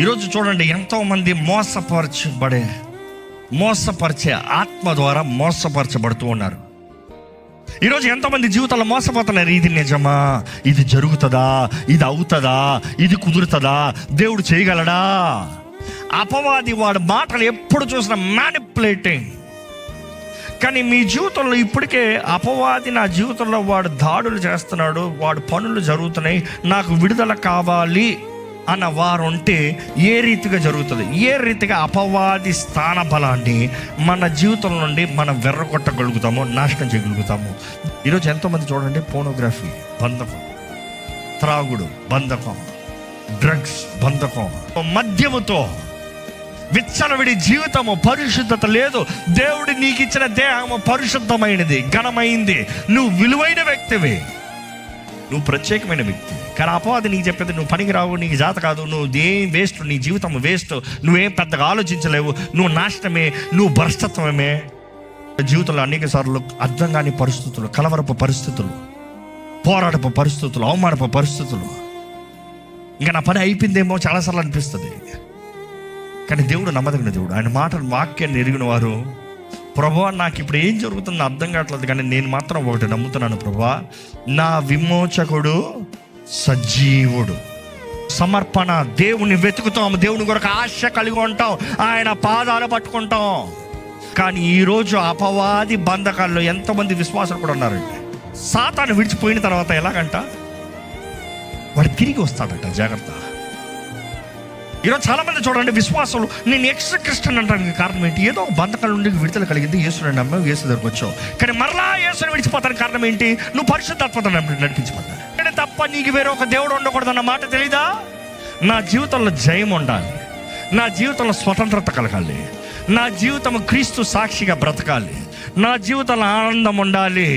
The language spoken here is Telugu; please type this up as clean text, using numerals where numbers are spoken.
ఈరోజు చూడండి, ఎంతోమంది మోసపరిచే ఆత్మ ద్వారా మోసపరచబడుతూ ఉన్నారు. ఈరోజు ఎంతోమంది జీవితాల్లో మోసపోతున్నారు. ఇది నిజమా? ఇది జరుగుతుందా? ఇది అవుతుందా? ఇది కుదురుతుందా? దేవుడు చేయగలడా? అపవాది వాడి మాటలు ఎప్పుడు చూసినా మ్యానిపులేటింగ్. కానీ మీ జీవితంలో ఇప్పటికే అపవాది నా జీవితంలో వాడు దాడులు చేస్తున్నాడు, వాడు పనులు జరుగుతున్నాయి, నాకు విడుదల కావాలి అన్న వారు ఉంటే ఏ రీతిగా జరుగుతుంది? ఏ రీతిగా అపవాది స్థాన బలాన్ని మన జీవితం నుండి మనం వెర్రగొట్టగలుగుతామో, నాశనం చేయగలుగుతాము? ఈరోజు ఎంతోమంది చూడండి, పోర్నోగ్రఫీ బంధకం, త్రాగుడు బంధకం, డ్రగ్స్ బంధకం, మద్యముతో విచ్చలవిడి జీవితము, పరిశుద్ధత లేదు. దేవుడు నీకు ఇచ్చిన దేహము పరిశుద్ధమైనది, ఘనమైంది, నువ్వు విలువైన వ్యక్తివి, నువ్వు ప్రత్యేకమైన వ్యక్తి. కానీ అపవాది నీకు చెప్పేది నువ్వు పనికి రావు, నీకు జాత కాదు, నువ్వు ఏం వేస్ట్, నీ జీవితం వేస్ట్, నువ్వేం పెద్దగా ఆలోచించలేవు, నువ్వు నాశనమే, నువ్వు భ్రష్టత్వమే. జీవితంలో అనేక సార్లు అర్థం కాని పరిస్థితులు, కలవరపు పరిస్థితులు, పోరాటపు పరిస్థితులు, అవమానపు పరిస్థితులు, ఇంకా నా పని అయిపోయిందేమో చాలాసార్లు అనిపిస్తుంది. కానీ దేవుడు నమ్మదగిన దేవుడు. ఆయన మాటలు, వాక్యాన్ని ఎరిగిన వారు, ప్రభువా నాకు ఇప్పుడు ఏం జరుగుతుందో అర్థం కావట్లేదు, కానీ నేను మాత్రం ఒకటి నమ్ముతున్నాను, ప్రభువా నా విమోచకుడు సజీవుడు. సమర్పణ, దేవుని వెతుకుతాం, దేవుని కొరకు ఆశ కలిగి ఉంటాం, ఆయన పాదాలు పట్టుకుంటాం. కానీ ఈరోజు అపవాది బంధకాల్లో ఎంతోమంది విశ్వాసాలు కూడా ఉన్నారండి. సాతాను విడిచిపోయిన తర్వాత ఎలాగంట, వాడు తిరిగి వస్తాడట. జాగ్రత్త. ఈరోజు చాలామంది చూడండి, విశ్వాసాలు నేను ఎక్స్ట్రా క్రిస్టియన్ అంటానికి కారణం ఏంటి? ఏదో బంధకాల నుండి విడుదల కలిగింది, యేసుని నమ్మావు, యేసు దగ్గరకు వచ్చావు. కానీ మరలా యేసుని విడిచిపోతానికి కారణం ఏంటి? నువ్వు పరిశుద్ధాత్మతో నడిపించబడ్డా తప్ప నీకు వేరే ఒక దేవుడు ఉండకూడదు అన్న మాట తెలీదా? నా జీవితంలో జయం ఉండాలి, నా జీవితంలో స్వతంత్రత కలగాలి, నా జీవితం క్రీస్తు సాక్షిగా బ్రతకాలి, నా జీవితంలో ఆనందం ఉండాలి.